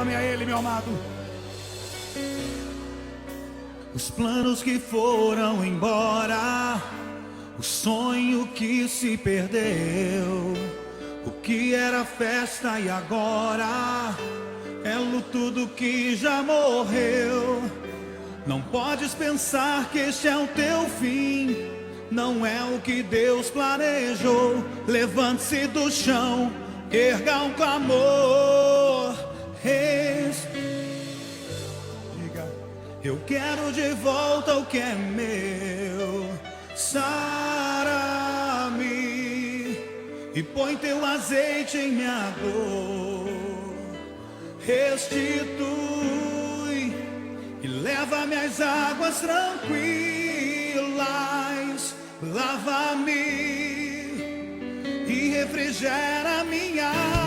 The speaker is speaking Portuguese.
Clame a Ele, meu amado. Os planos que foram embora, o sonho que se perdeu, o que era festa e agora é luto do que já morreu. Não podes pensar que este é o teu fim, não é o que Deus planejou. Levante-se do chão, erga um clamor. Diga: eu quero de volta o que é meu. Sara-me e põe teu azeite em minha dor. Restitui e leva-me às águas tranquilas. Lava-me e refrigera minha alma.